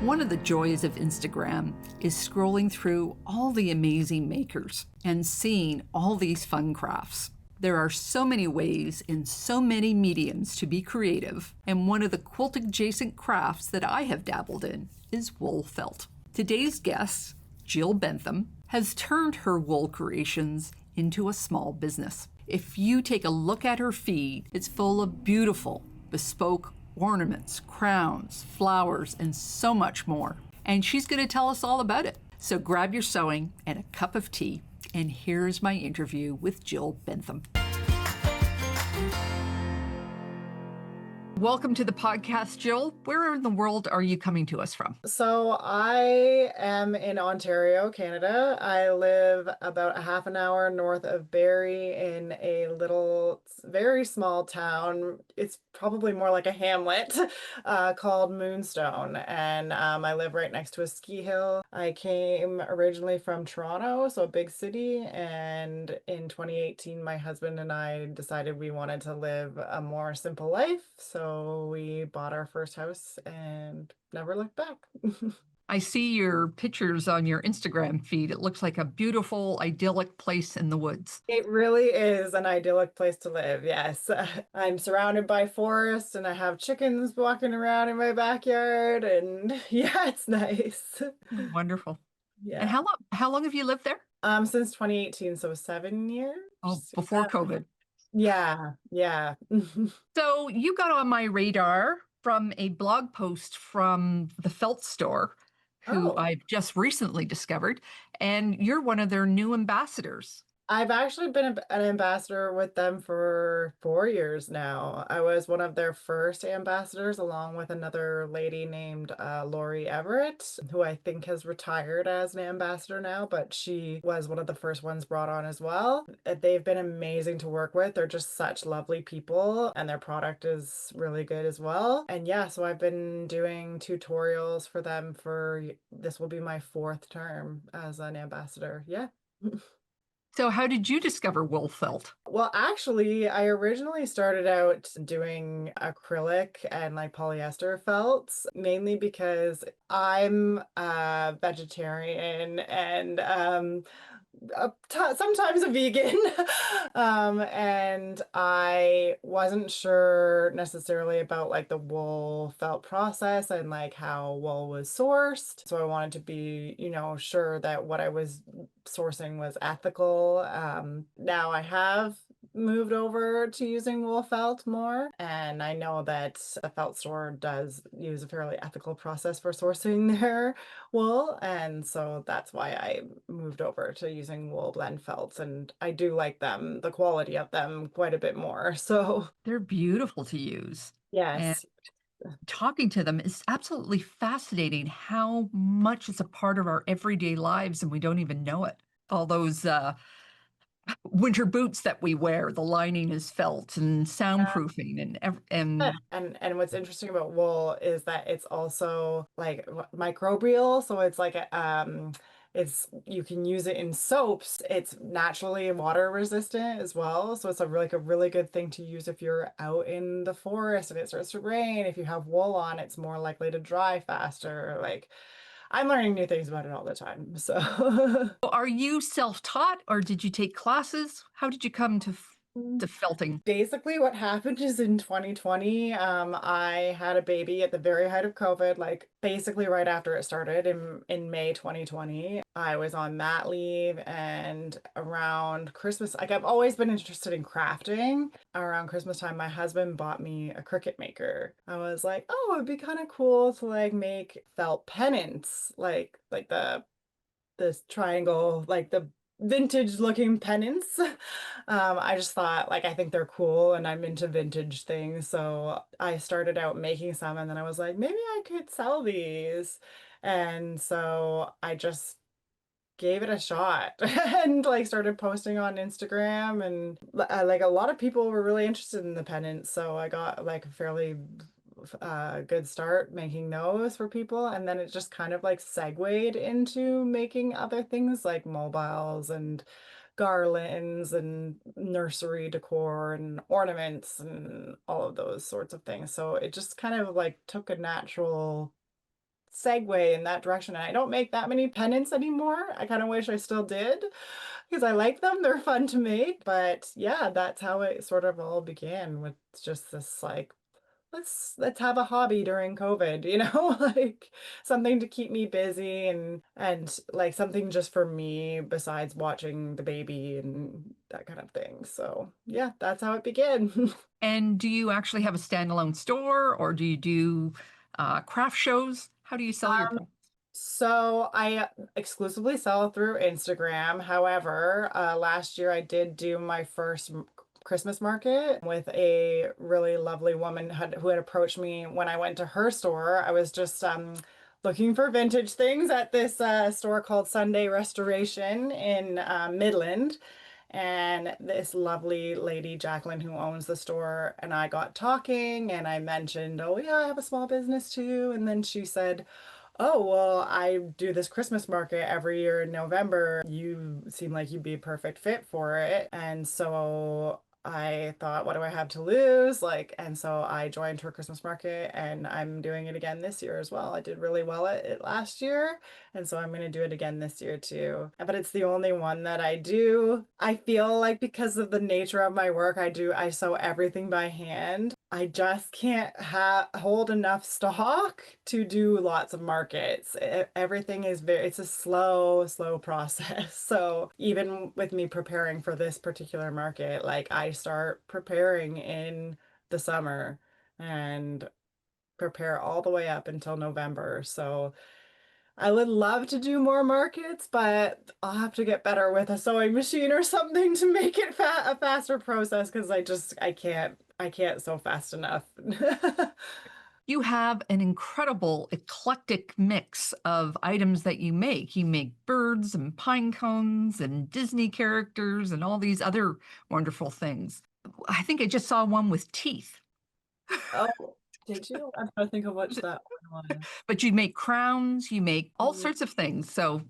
One of the joys of Instagram is scrolling through all the amazing makers and seeing all these fun crafts. There are so many ways in so many mediums to be creative, and one of the quilt adjacent crafts that I have dabbled in is wool felt. Today's guest, Jill Bentham, has turned her wool creations into a small business. If you take a look at her feed, it's full of beautiful, bespoke ornaments, crowns, flowers, and so much more. And she's going to tell us all about it. So grab your sewing and a cup of tea, and here's my interview with Jill Bentham. Welcome to the podcast, Jill. Where in the world are you coming to us from? So I am in Ontario, Canada. I live about a half an hour north of Barrie in a little, very small town. It's probably more like a hamlet called Moonstone. And I live right next to a ski hill. I came originally from Toronto, so a big city. And in 2018, my husband and I decided we wanted to live a more simple life. So we bought our first house and never looked back. I see your pictures on your Instagram feed. It looks like a beautiful, idyllic place in the woods. It really is an idyllic place to live, yes. I'm surrounded by forests and I have chickens walking around in my backyard, and yeah, it's nice. Wonderful. And Yeah. how long have you lived there? Since 2018, so 7 years. Oh, before COVID. Yeah, yeah. So you got on my radar from a blog post from the Felt store, who Oh. I've just recently discovered, and you're one of their new ambassadors. I've actually been an ambassador with them for 4 years now. I was one of their first ambassadors, along with another lady named Lori Everett, who I think has retired as an ambassador now, but she was one of the first ones brought on as well. They've been amazing to work with. They're just such lovely people, and their product is really good as well. And yeah, so I've been doing tutorials for them for this will be my fourth term as an ambassador. Yeah. So how did you discover wool felt? Well, actually, I originally started out doing acrylic and like polyester felts, mainly because I'm a vegetarian and sometimes a vegan. And I wasn't sure necessarily about like the wool felt process and like how wool was sourced. So I wanted to be, sure that what I was sourcing was ethical. Now I have moved over to using wool felt more, and I know that the felt store does use a fairly ethical process for sourcing their wool, and so that's why I moved over to using wool blend felts, and I do like them, the quality of them quite a bit more. So They're beautiful to use. And yes. talking to them is absolutely fascinating how much it's a part of our everyday lives and we don't even know it. All those winter boots that we wear, the lining is felt and soundproofing And what's interesting about wool is that it's also like microbial, so it's like it's you can use it in soaps. It's naturally water resistant as well, so it's a really good thing to use if you're out in the forest and it starts to rain. If you have wool on, it's more likely to dry faster. Like I'm learning new things about it all the time. So Are you self-taught or did you take classes? How did you come to felting? basically, what happened is in 2020, I had a baby at the very height of COVID, like basically right after it started in May 2020. I was on mat leave, and around Christmas, like I've always been interested in crafting. Around Christmas time, my husband bought me a Cricut maker. I was like, oh, it'd be kind of cool to like make felt pennants, like this triangle, like the vintage looking pennants. I just thought like I think they're cool and I'm into vintage things. So I started out making some and then I was like, maybe I could sell these. And so I just gave it a shot and like started posting on Instagram, and like a lot of people were really interested in the pennants. So I got like a fairly good start making those for people, and then it just kind of like segued into making other things like mobiles and garlands and nursery decor and ornaments and all of those sorts of things. So it just kind of like took a natural segue in that direction. And I don't make that many pennants anymore. I kind of wish I still did because I like them. They're fun to make. But yeah, that's how it sort of all began with just this like let's have a hobby during COVID, like something to keep me busy and like something just for me besides watching the baby and that kind of thing. So yeah, that's how it began. And do you actually have a standalone store or do you do craft shows? How do you sell your craft? So I exclusively sell through Instagram. However, last year I did do my first Christmas market with a really lovely woman who had approached me when I went to her store. I was just looking for vintage things at this store called Sunday Restoration in Midland. And this lovely lady, Jacqueline, who owns the store, and I got talking and I mentioned, oh, yeah, I have a small business too. And then she said, oh, well, I do this Christmas market every year in November. You seem like you'd be a perfect fit for it. And so I thought, what do I have to lose? Like, and so I joined her Christmas market and I'm doing it again this year as well. I did really well at it last year. And so I'm going to do it again this year too. But it's the only one that I do. I feel like because of the nature of my work, I sew everything by hand. I just can't hold enough stock to do lots of markets. Everything is it's a slow process. So even with me preparing for this particular market, like I start preparing in the summer and prepare all the way up until November. So I would love to do more markets, but I'll have to get better with a sewing machine or something to make it a faster process because I can't sew fast enough. You have an incredible eclectic mix of items that you make. You make birds and pine cones and Disney characters and all these other wonderful things. I think I just saw one with teeth, Oh, did you? I'm trying to think of which that one was. but you make crowns, you make all Mm. sorts of things. So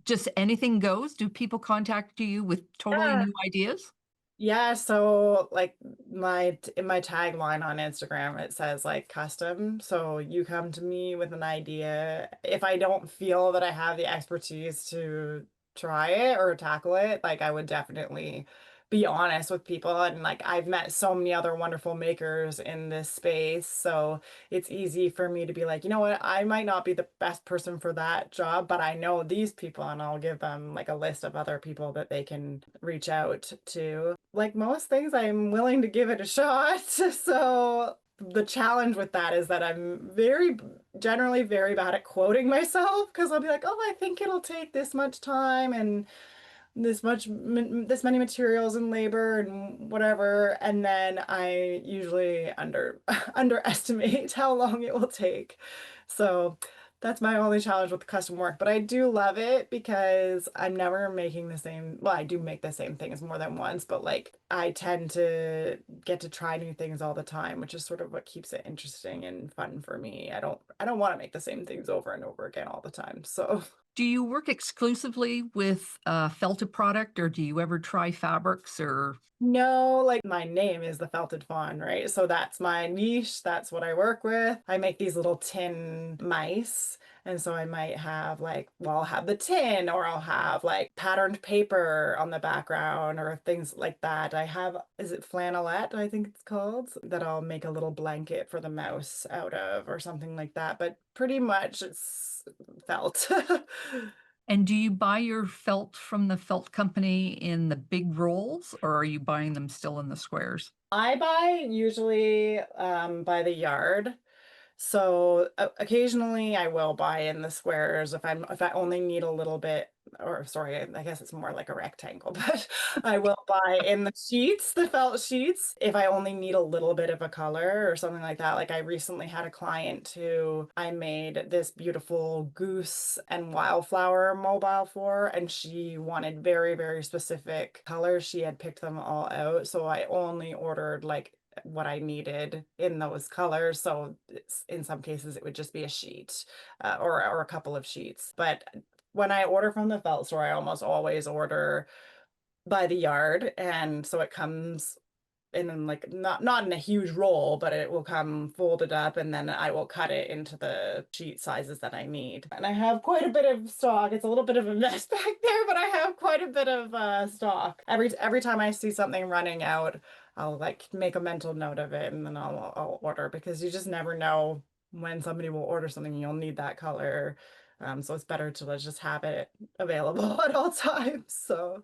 just anything goes. Do people contact you with totally Yeah. new ideas? Yeah, so like in my tagline on Instagram, it says like custom. So you come to me with an idea. If I don't feel that I have the expertise to try it or tackle it, like I would definitely be honest with people. And like I've met so many other wonderful makers in this space. So it's easy for me to be like, you know what, I might not be the best person for that job, but I know these people and I'll give them like a list of other people that they can reach out to. Like most things, I'm willing to give it a shot. So the challenge with that is that I'm generally very bad at quoting myself because I'll be like, oh, I think it'll take this much time and this many materials and labor and whatever, and then I usually underestimate how long it will take. So that's my only challenge with custom work, but I do love it because I'm never making the same, well, I do make the same things more than once, but like I tend to get to try new things all the time, which is sort of what keeps it interesting and fun for me. I don't want to make the same things over and over again all the time. So Do you work exclusively with felted product or do you ever try fabrics or no, like my name is the felted fawn, right? So that's my niche. That's what I work with. I make these little tin mice. And so I might have like, well, I'll have the tin or I'll have like patterned paper on the background or things like that. I have, is it flannelette, I think it's called, that I'll make a little blanket for the mouse out of or something like that. But pretty much it's felt. and do you buy your felt from the felt company in the big rolls or are you buying them still in the squares? I buy usually by the yard. So occasionally I will buy in the squares if I only need a little bit, or sorry, I guess it's more like a rectangle, but I will buy in the sheets, the felt sheets, if I only need a little bit of a color or something like that. Like I recently had a client who I made this beautiful goose and wildflower mobile for, and she wanted very, very specific colors. She had picked them all out, so I only ordered like what I needed in those colors. So in some cases, it would just be a sheet or a couple of sheets. But when I order from the felt store, I almost always order by the yard. And so it comes in like not in a huge roll, but it will come folded up and then I will cut it into the sheet sizes that I need. And I have quite a bit of stock. It's a little bit of a mess back there, but I have quite a bit of stock. Every time I see something running out, I'll like make a mental note of it and then I'll order because you just never know when somebody will order something and you'll need that color. So it's better to just have it available at all times. So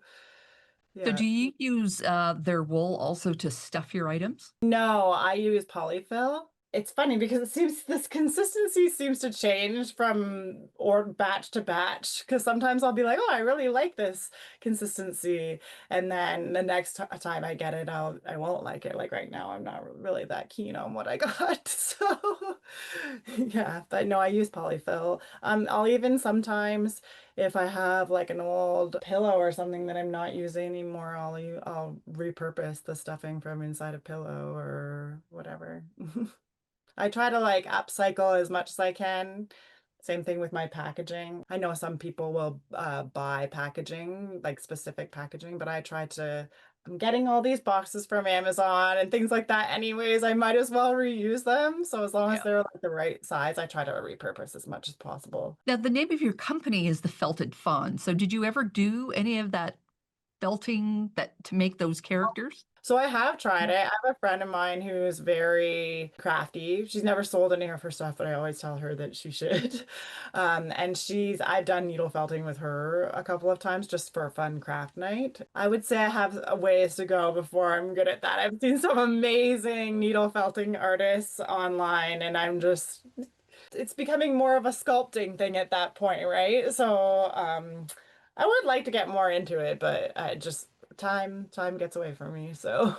So yeah. do you use their wool also to stuff your items? No, I use polyfill. It's funny because it seems this consistency seems to change from or batch to batch. Because sometimes I'll be like, oh, I really like this consistency, and then the next time I get it, I won't like it. Like right now, I'm not really that keen on what I got. So yeah, but no, I use polyfill. I'll even sometimes if I have like an old pillow or something that I'm not using anymore, I'll repurpose the stuffing from inside a pillow or whatever. I try to like upcycle as much as I can. Same thing with my packaging. I know some people will buy packaging, like specific packaging, but I try to, I'm getting all these boxes from Amazon and things like that anyways. I might as well reuse them. So as long as Yeah. they're like the right size, I try to repurpose as much as possible. Now, the name of your company is the Felted Fawn. So did you ever do any of that felting that to make those characters? So I have tried it. I have a friend of mine who's very crafty. She's never sold any of her stuff, but I always tell her that she should. And I've done needle felting with her a couple of times just for a fun craft night. I would say I have a ways to go before I'm good at that. I've seen some amazing needle felting artists online, and it's becoming more of a sculpting thing at that point, right? So, I would like to get more into it, but I just time gets away from me. So,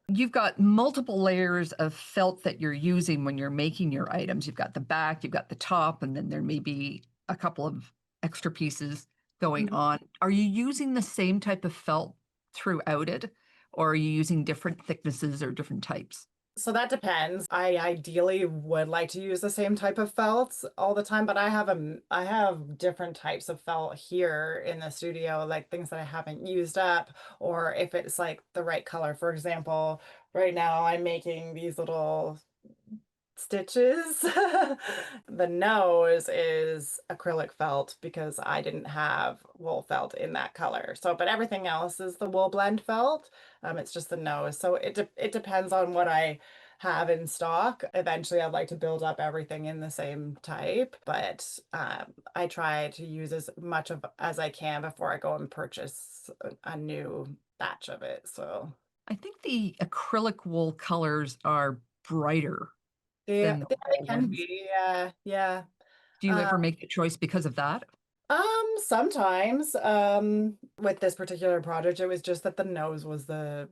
You've got multiple layers of felt that you're using when you're making your items. You've got the back, you've got the top, and then there may be a couple of extra pieces going on. Are you using the same type of felt throughout it, or are you using different thicknesses or different types? so that depends. I ideally would like to use the same type of felts all the time, but I have different types of felt here in the studio, like things that I haven't used up, or if it's like the right color. For example, right now I'm making these little stitches. The nose is acrylic felt because I didn't have wool felt in that color. So, but everything else is the wool blend felt. It's just the nose. So it depends on what I have in stock. Eventually, I'd like to build up everything in the same type, but I try to use as much of as I can before I go and purchase a new batch of it. So. I think the acrylic wool colors are brighter than the They wool can ones. be, yeah, yeah. Do you ever make a choice because of that? Sometimes, with this particular project, it was just that the nose was the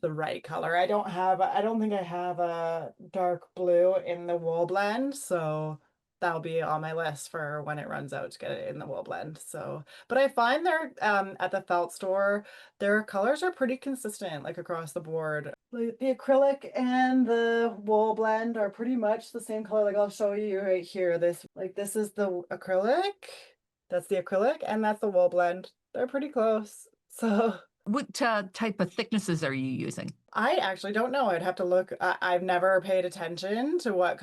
right color. I don't think I have a dark blue in the wool blend, so that'll be on my list for when it runs out to get it in the wool blend. So, but I find they're at the felt store, their colors are pretty consistent, like across the board. Like the acrylic and the wool blend are pretty much the same color. Like I'll show you right here. This is the acrylic. That's the acrylic and that's the wool blend. They're pretty close. So What type of thicknesses are you using? I actually don't know. I'd have to look. I've never paid attention to what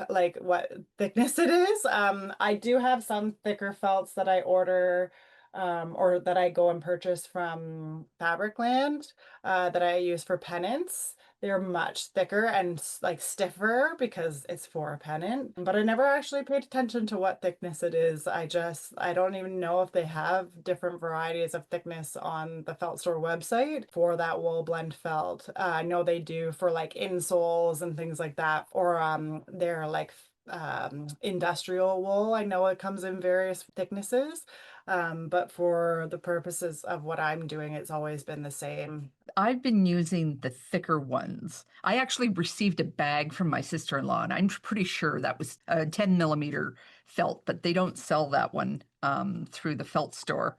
thickness it is. I do have some thicker felts that I order, or that I go and purchase from Fabricland, that I use for pennants. They're much thicker and like stiffer because it's for a pennant. But I never actually paid attention to what thickness it is. I don't even know if they have different varieties of thickness on the Felt Store website for that wool blend felt. I know they do for like insoles and things like that, or they're like industrial wool. I know it comes in various thicknesses, but for the purposes of what I'm doing, it's always been the same. I've been using the thicker ones. I actually received a bag from my sister-in-law, and I'm pretty sure that was a 10 millimeter felt, but they don't sell that one through the felt store.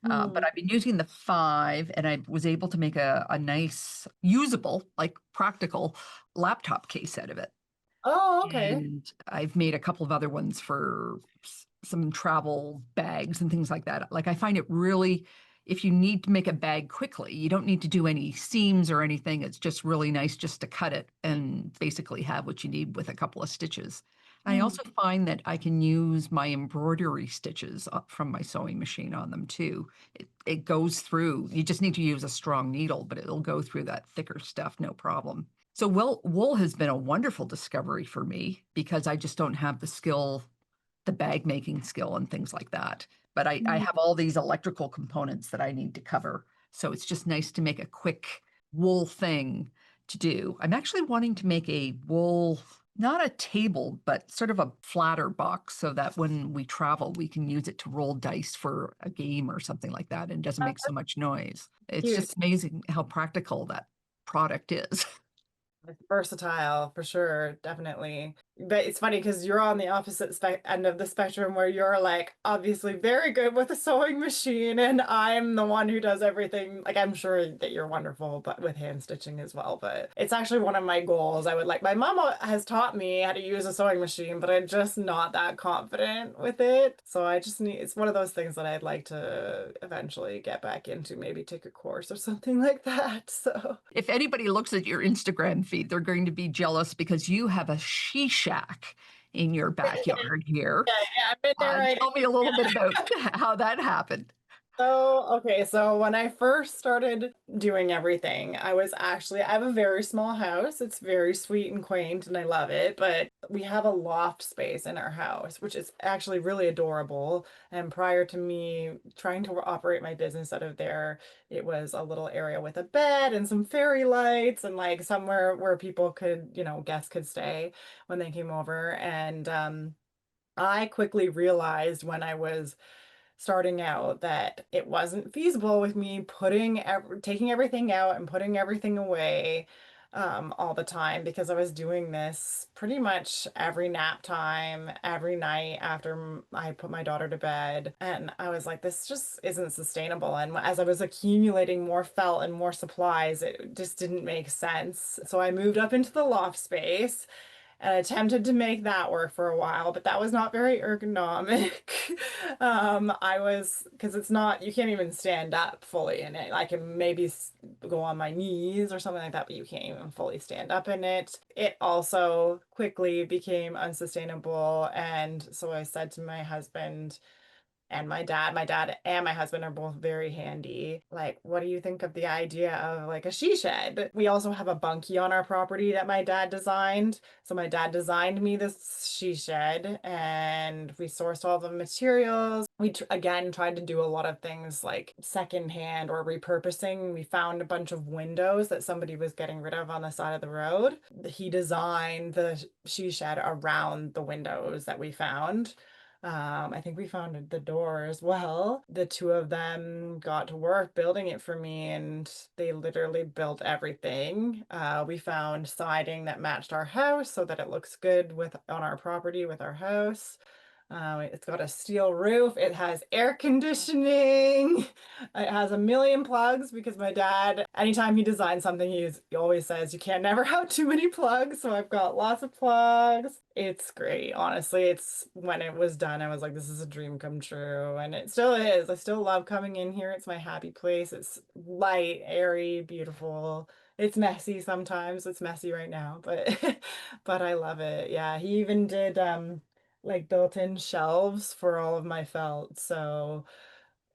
But Hmm. I've been using the 5, and I was able to make a nice, usable, like practical laptop case out of it. Oh, okay. And I've made a couple of other ones for some travel bags and things like that. Like I find it really if you need to make a bag quickly, you don't need to do any seams or anything. It's just really nice just to cut it and basically have what you need with a couple of stitches. I Mm. also find that I can use my embroidery stitches from my sewing machine on them too. It goes through, you just need to use a strong needle, but it'll go through that thicker stuff, no problem. So wool has been a wonderful discovery for me because I just don't have the skill, the bag making skill and things like that. But I Mm. have all these electrical components that I need to cover. So it's just nice to make a quick wool thing to do. I'm actually wanting to make a wool, not a table, but sort of a flatter box so that when we travel, we can use it to roll dice for a game or something like that and doesn't make so much noise. It's Cute. just amazing how practical that product is. It's versatile for sure, definitely. But it's funny because you're on the opposite end of the spectrum where you're like obviously very good with a sewing machine, and I'm the one who does everything. Like I'm sure that you're wonderful, but with hand stitching as well. But it's actually one of my goals. I would like my mama has taught me how to use a sewing machine, but I'm just not that confident with it. So I just need it's one of those things that I'd like to eventually get back into, maybe take a course or something like that. So If anybody looks at your Instagram feed, they're going to be jealous because you have a she shack in your backyard here. yeah, I've been there right. Tell me a little bit about how that happened. So when I first started doing everything, I have a very small house. It's very sweet and quaint and I love it, but we have a loft space in our house, which is actually really adorable. And prior to me trying to operate my business out of there, it was a little area with a bed and some fairy lights and like somewhere where people could, guests could stay when they came over. And I quickly realized when I was starting out that it wasn't feasible with me taking everything out and putting everything away all the time because I was doing this pretty much every nap time, every night after I put my daughter to bed. And I was like, this just isn't sustainable. And as I was accumulating more felt and more supplies, it just didn't make sense. So I moved up into the loft space and attempted to make that work for a while, but that was not very ergonomic. Because it's not, you can't even stand up fully in it. I can maybe go on my knees or something like that, but you can't even fully stand up in it. It also quickly became unsustainable. And so I said to my husband, and my dad and my husband are both very handy. Like, what do you think of the idea of like a she shed? We also have a bunkie on our property that my dad designed. So my dad designed me this she shed and we sourced all the materials. We again tried to do a lot of things like secondhand or repurposing. We found a bunch of windows that somebody was getting rid of on the side of the road. He designed the she shed around the windows that we found. I think we found the door as well. The two of them got to work building it for me, and they literally built everything. We found siding that matched our house so that it looks good on our property with our house. It's got a steel roof. It has air conditioning. It has a million plugs because my dad, anytime he designs something, he always says you can't never have too many plugs. So I've got lots of plugs. It's great. Honestly, it's when it was done, I was like, this is a dream come true. And it still is. I still love coming in here. It's my happy place. It's light, airy, beautiful. It's messy sometimes. It's messy right now, but but I love it. Yeah, he even did like built-in shelves for all of my felt. So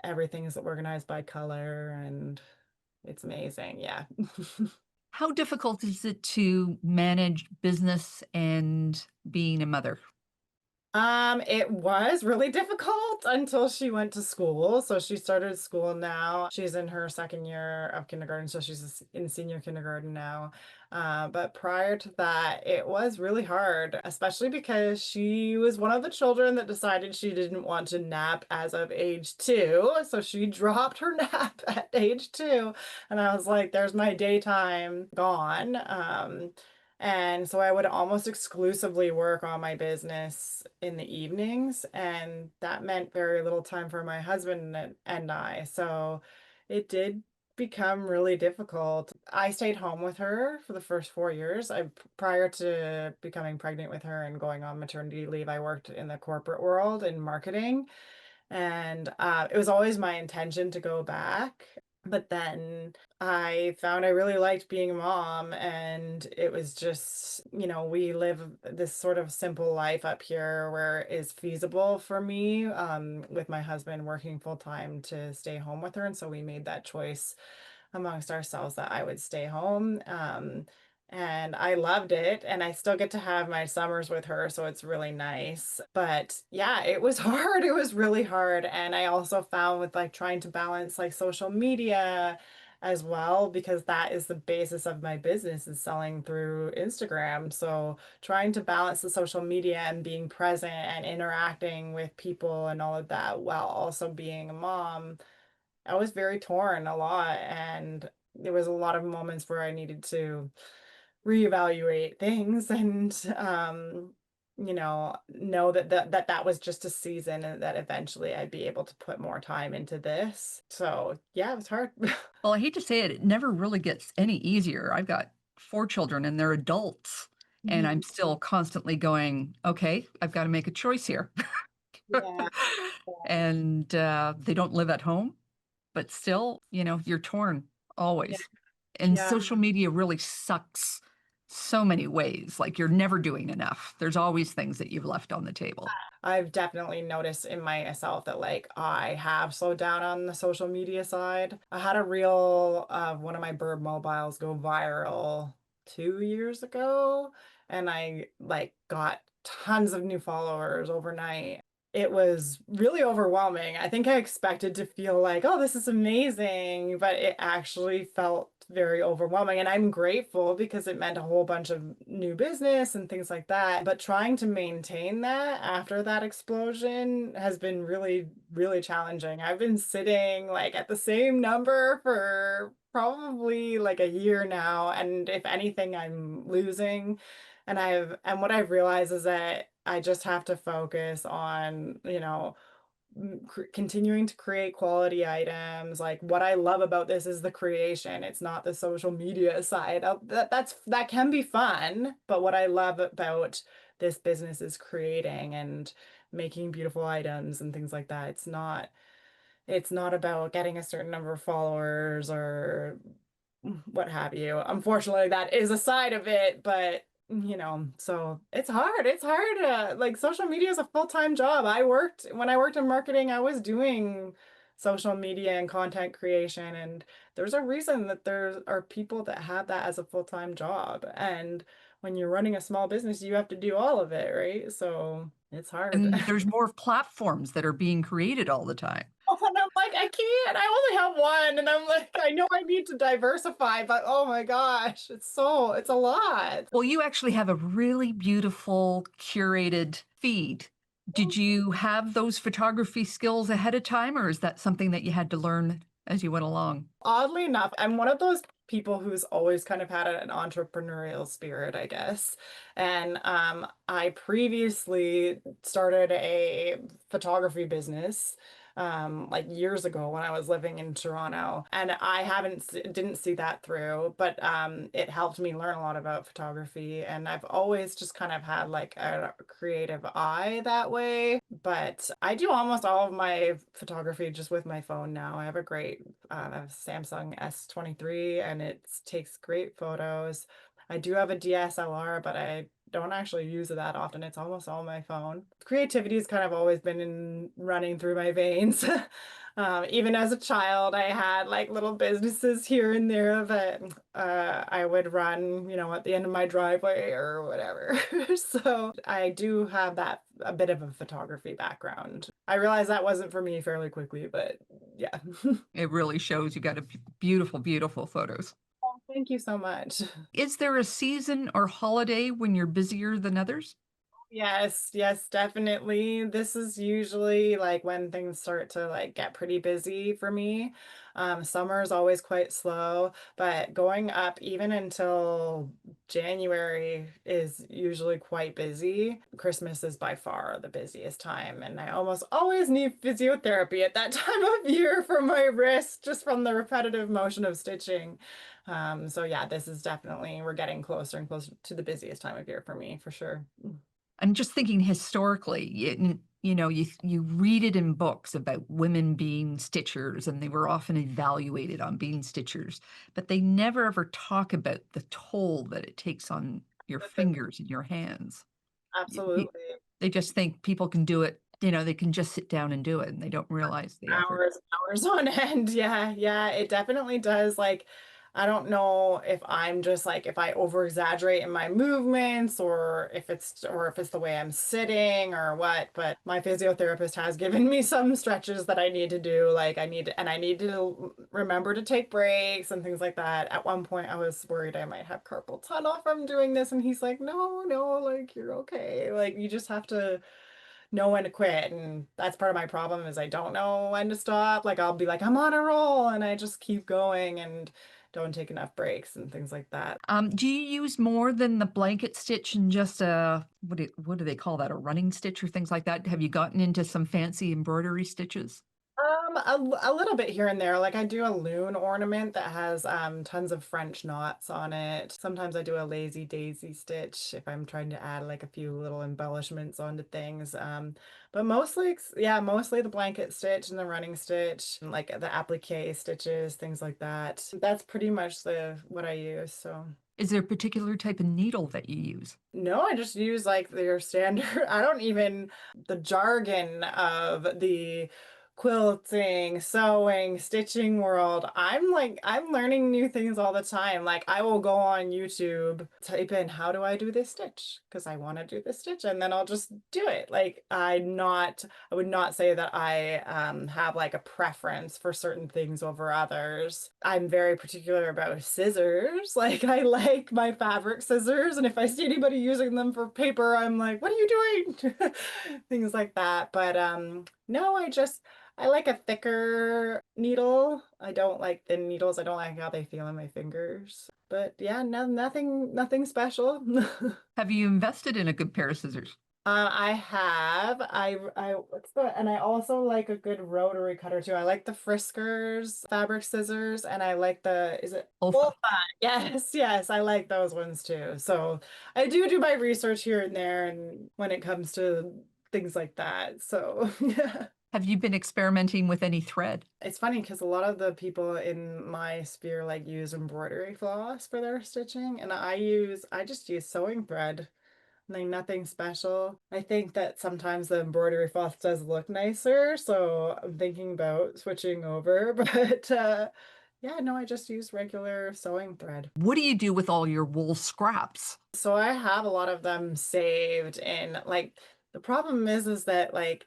everything is organized by color and it's amazing. Yeah. How difficult is it to manage business and being a mother? It was really difficult until she went to school. So she started school now. She's in her second year of kindergarten, so she's in senior kindergarten now. But prior to that, it was really hard, especially because she was one of the children that decided she didn't want to nap as of age 2. So she dropped her nap at age 2. And I was like, there's my daytime gone. And so I would almost exclusively work on my business in the evenings, and that meant very little time for my husband and I. So it did become really difficult. I stayed home with her for the first 4 years. Prior to becoming pregnant with her and going on maternity leave, I worked in the corporate world in marketing. And it was always my intention to go back. But then I found I really liked being a mom, and it was just, we live this sort of simple life up here where it is feasible for me, with my husband working full time to stay home with her. And so we made that choice amongst ourselves that I would stay home. And I loved it, and I still get to have my summers with her, so it's really nice. But yeah, it was hard. It was really hard. And I also found with like trying to balance like social media as well, because that is the basis of my business is selling through Instagram. So trying to balance the social media and being present and interacting with people and all of that while also being a mom, I was very torn a lot, and there was a lot of moments where I needed to reevaluate things and know that was just a season and that eventually I'd be able to put more time into this. So, yeah, it was hard. Well, I hate to say it, it never really gets any easier. I've got four children and they're adults, and I'm Mhm. still constantly going, okay, I've got to make a choice here. Yeah. And they don't live at home, but still, you're torn Yeah. always. And Yeah. social media really sucks so many ways. Like you're never doing enough. There's always things that you've left on the table. I've definitely noticed in myself that like I have slowed down on the social media side. I had a reel of one of my bird mobiles go viral 2 years ago, and I like got tons of new followers overnight. It was really overwhelming. I think I expected to feel like, oh, this is amazing, but it actually felt very overwhelming. And I'm grateful because it meant a whole bunch of new business and things like that. But trying to maintain that after that explosion has been really, really challenging. I've been sitting like at the same number for probably like a year now. And if anything, I'm losing. And what I've realized is that I just have to focus on, continuing to create quality items. Like what I love about this is the creation. It's not the social media side. That can be fun, but what I love about this business is creating and making beautiful items and things like that. It's not about getting a certain number of followers or what have you. Unfortunately, that is a side of it, but so it's hard. It's hard. Like social media is a full-time job. When I worked in marketing, I was doing social media and content creation, and there's a reason that there are people that have that as a full-time job. And when you're running a small business, you have to do all of it, right? So it's hard. And there's more platforms that are being created all the time. Oh, and I'm like, I can't. I only have one. And I'm like, I know I need to diversify, but oh my gosh, it's a lot. Well, you actually have a really beautiful curated feed. Did you have those photography skills ahead of time, or is that something that you had to learn as you went along? Oddly enough, I'm one of those people who's always kind of had an entrepreneurial spirit, I guess. And I previously started a photography business like years ago when I was living in Toronto, and I didn't see that through, but it helped me learn a lot about photography, and I've always just kind of had like a creative eye that way. But I do almost all of my photography just with my phone now. I have a Samsung S23, and it takes great photos. I do have a DSLR, but I don't actually use it that often. It's almost all my phone. Creativity has kind of always been running through my veins. Even as a child, I had like little businesses here and there that I would run, at the end of my driveway or whatever. So I do have a bit of a photography background. I realized that wasn't for me fairly quickly, but yeah. It really shows you got a beautiful, beautiful photos. Thank you so much. Is there a season or holiday when you're busier than others? Yes, yes, definitely. This is usually like when things start to like get pretty busy for me. Summer is always quite slow, but going up even until January is usually quite busy. Christmas is by far the busiest time, and I almost always need physiotherapy at that time of year for my wrist, just from the repetitive motion of stitching. So yeah, this is definitely, we're getting closer and closer to the busiest time of year for me, for sure. I'm just thinking historically, you read it in books about women being stitchers, and they were often evaluated on being stitchers, but they never ever talk about the toll that it takes on your The phys- fingers and your hands. Absolutely. They just think people can do it, they can just sit down and do it, and they don't realize the effort. Hours and hours on end. Yeah, yeah, it definitely does. Like, I don't know if I'm just like if I over exaggerate in my movements or if it's the way I'm sitting or what, but my physiotherapist has given me some stretches that I need to do. Like I need to remember to take breaks and things like that. At one point I was worried I might have carpal tunnel from doing this, and he's like, "No, no, like you're okay. Like you just have to know when to quit." And that's part of my problem is I don't know when to stop. Like I'll be like, I'm on a roll and I just keep going and don't take enough breaks and things like that. Do you use more than the blanket stitch and just what do they call that? A running stitch or things like that? Have you gotten into some fancy embroidery stitches? A little bit here and there. Like I do a loon ornament that has tons of French knots on it. Sometimes I do a lazy daisy stitch if I'm trying to add like a few little embellishments onto things. But mostly, yeah, mostly the blanket stitch and the running stitch, and like the applique stitches, things like that. That's pretty much the what I use. So. Is there a particular type of needle that you use? No, I just use like their standard. I don't even the jargon of the quilting, sewing, stitching world. I'm learning new things all the time. Like I will go on YouTube, type in how do I do this stitch? Because I want to do this stitch, and then I'll just do it. Like I would not say that I have like a preference for certain things over others. I'm very particular about scissors. Like I like my fabric scissors, and if I see anybody using them for paper, I'm like, "What are you doing?" Things like that. But no, I like a thicker needle. I don't like thin needles. I don't like how they feel in my fingers. But yeah, no, nothing special. Have you invested in a good pair of scissors? I have. What's the, and I also like a good rotary cutter too. I like the Friskers fabric scissors, and I like is it Olfa. Wolfa? Yes, yes, I like those ones too. So I do my research here and there, and when it comes to things like that. So yeah. Have you been experimenting with any thread? It's funny because a lot of the people in my sphere like use embroidery floss for their stitching, and I just use sewing thread. Like nothing special. I think that sometimes the embroidery floss does look nicer, so I'm thinking about switching over. But yeah, no, I just use regular sewing thread. What do you do with all your wool scraps? So I have a lot of them saved, and like the problem is that like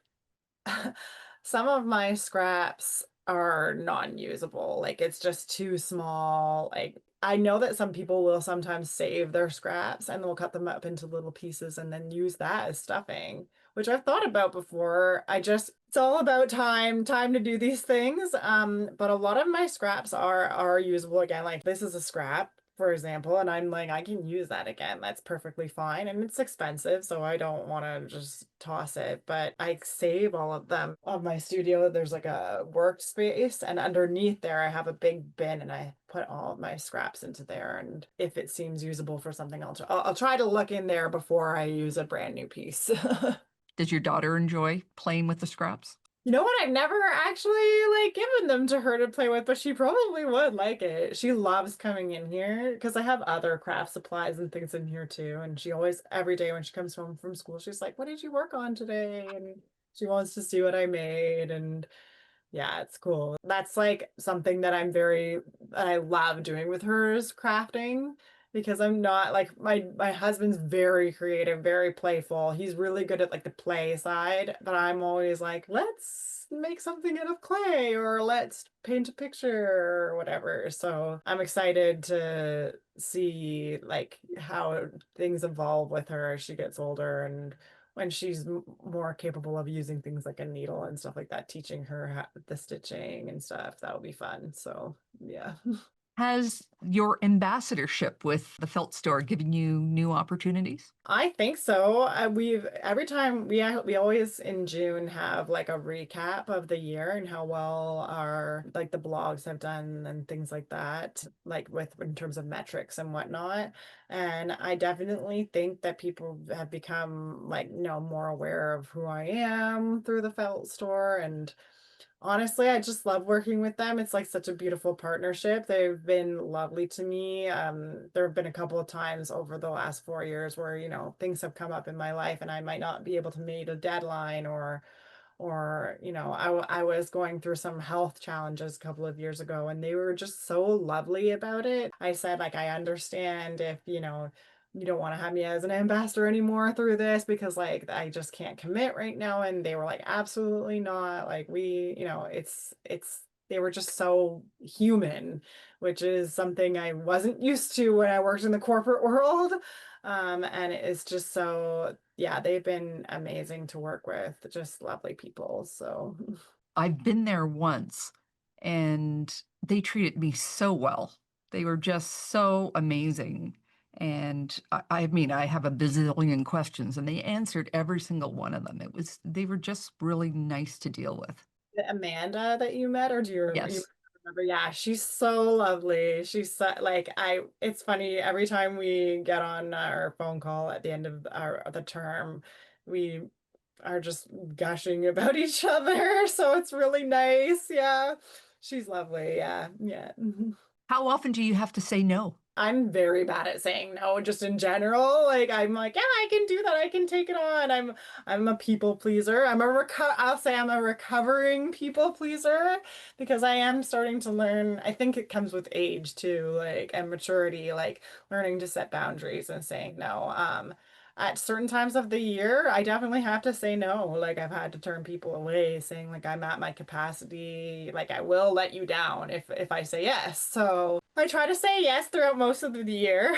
some of my scraps are non-usable. Like it's just too small. Like I know that some people will sometimes save their scraps and they'll cut them up into little pieces and then use that as stuffing, which I've thought about before. It's all about time to do these things. But a lot of my scraps are usable again. Like this is a scrap, for example, and I'm like, I can use that again. That's perfectly fine. And it's expensive, so I don't want to just toss it. But I save all of them on my studio. There's like a workspace, and underneath there, I have a big bin, and I put all of my scraps into there. And if it seems usable for something else, I'll try to look in there before I use a brand new piece. Does your daughter enjoy playing with the scraps? You know what? I've never actually like given them to her to play with, but she probably would like it. She loves coming in here because I have other craft supplies and things in here too. And she always, every day when she comes home from school, she's like, "What did you work on today?" And she wants to see what I made. And yeah, it's cool. That's like something that I love doing with her is crafting because I'm not like my husband's very creative, very playful. He's really good at like the play side, but I'm always like, let's make something out of clay or let's paint a picture or whatever. So I'm excited to see like how things evolve with her as she gets older and when she's more capable of using things like a needle and stuff like that, teaching her the stitching and stuff. That would be fun. So, yeah. Has your ambassadorship with the felt store given you new opportunities? I think so. We've every time we always in June have like a recap of the year and how well our like the blogs have done and things like that, like with in terms of metrics and whatnot. And I definitely think that people have become like, more aware of who I am through the felt store. And honestly, I just love working with them. It's like such a beautiful partnership. They've been lovely to me. There have been a couple of times over the last 4 years where, things have come up in my life and I might not be able to meet a deadline or I was going through some health challenges a couple of years ago and they were just so lovely about it. I said, like, I understand if you don't want to have me as an ambassador anymore through this because like I just can't commit right now. And they were like, absolutely not. Like it's they were just so human, which is something I wasn't used to when I worked in the corporate world. And it's just so, yeah, they've been amazing to work with, just lovely people. So I've been there once and they treated me so well. They were just so amazing. And I mean, I have a bazillion questions and they answered every single one of them. They were just really nice to deal with. Amanda that you met, or do you Yes. remember? Yeah, she's so lovely. She's so, like it's funny every time we get on our phone call at the end of the term, we are just gushing about each other. So it's really nice. Yeah. She's lovely. Yeah. Yeah. How often do you have to say no? I'm very bad at saying no, just in general. Like I'm like, yeah, I can do that. I can take it on. I'm a people pleaser. I'll say I'm a recovering people pleaser because I am starting to learn. I think it comes with age too, like and maturity, like learning to set boundaries and saying no. At certain times of the year, I definitely have to say no. Like I've had to turn people away, saying like I'm at my capacity. Like I will let you down if I say yes. So I try to say yes throughout most of the year,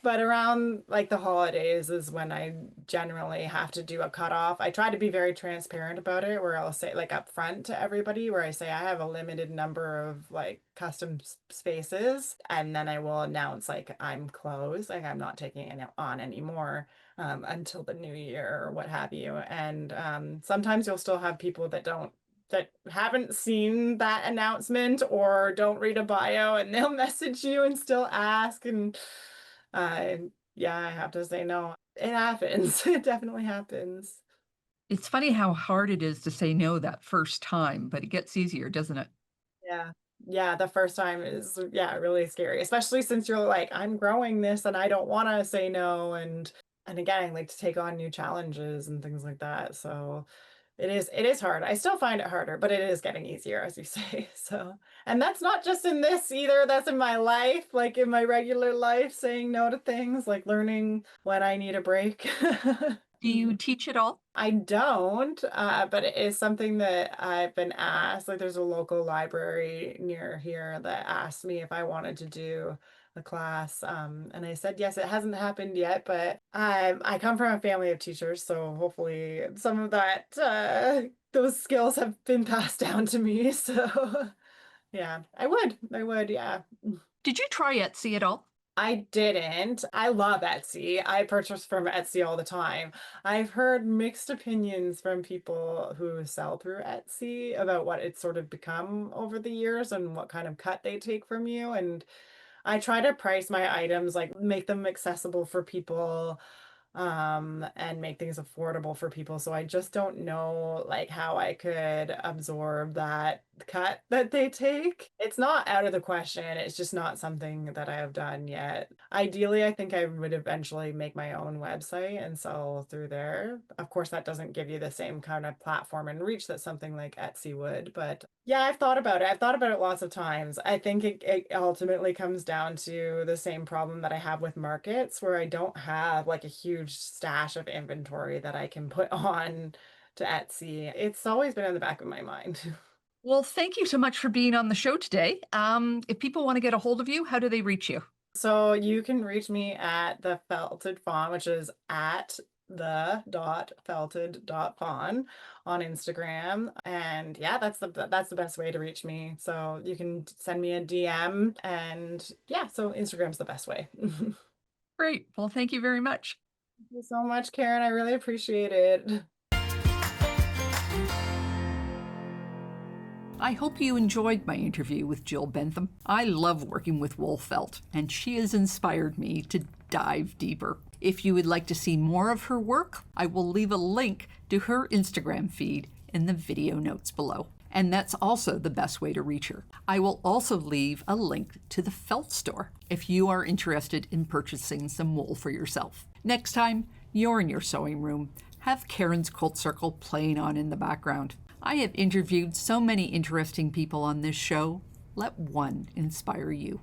but around like the holidays is when I generally have to do a cutoff. I try to be very transparent about it, where I'll say like upfront to everybody, where I say I have a limited number of like custom spaces, and then I will announce like I'm closed, like I'm not taking it on anymore until the new year or what have you. And sometimes you'll still have people that haven't seen that announcement or don't read a bio and they'll message you and still ask and uh yeah, I have to say no. It happens. It definitely happens. It's funny how hard it is to say no that first time, but it gets easier, doesn't it? Yeah. Yeah, the first time is yeah, really scary, especially since you're like, I'm growing this and I don't want to say no and again, I like to take on new challenges and things like that. So it is hard. I still find it harder, but it is getting easier, as you say. So, and that's not just in this either. That's in my life, like in my regular life, saying no to things, like learning when I need a break. Do you teach at all? I don't, but it is something that I've been asked. Like, there's a local library near here that asked me if I wanted to do a class, and I said yes. It hasn't happened yet, but I come from a family of teachers, so hopefully some of that those skills have been passed down to me. So yeah, I would, yeah. Did you try Etsy at all? I didn't. I love Etsy. I purchase from Etsy all the time. I've heard mixed opinions from people who sell through Etsy about what it's sort of become over the years and what kind of cut they take from you. And I try to price my items, like make them accessible for people, and make things affordable for people. So I just don't know like how I could absorb that cut that they take. It's not out of the question. It's just not something that I have done yet. Ideally, I think I would eventually make my own website and sell through there. Of course, that doesn't give you the same kind of platform and reach that something like Etsy would, but yeah, I've thought about it. I've thought about it lots of times. I think it ultimately comes down to the same problem that I have with markets, where I don't have like a huge stash of inventory that I can put on to Etsy. It's always been in the back of my mind. Well, thank you so much for being on the show today. If people want to get a hold of you, how do they reach you? So you can reach me at the Felted Fawn, which is at the.felted.fawn on Instagram. And yeah, that's the best way to reach me. So you can send me a DM, and yeah, so Instagram's the best way. Thank Great. Well, thank you very much. you so much, Karen. I really appreciate it. I hope you enjoyed my interview with Jill Bentham. I love working with wool felt, and she has inspired me to dive deeper. If you would like to see more of her work, I will leave a link to her Instagram feed in the video notes below. And that's also the best way to reach her. I will also leave a link to the felt store if you are interested in purchasing some wool for yourself. Next time you're in your sewing room, have Karen's Quilt Circle playing on in the background. I have interviewed so many interesting people on this show. Let one inspire you.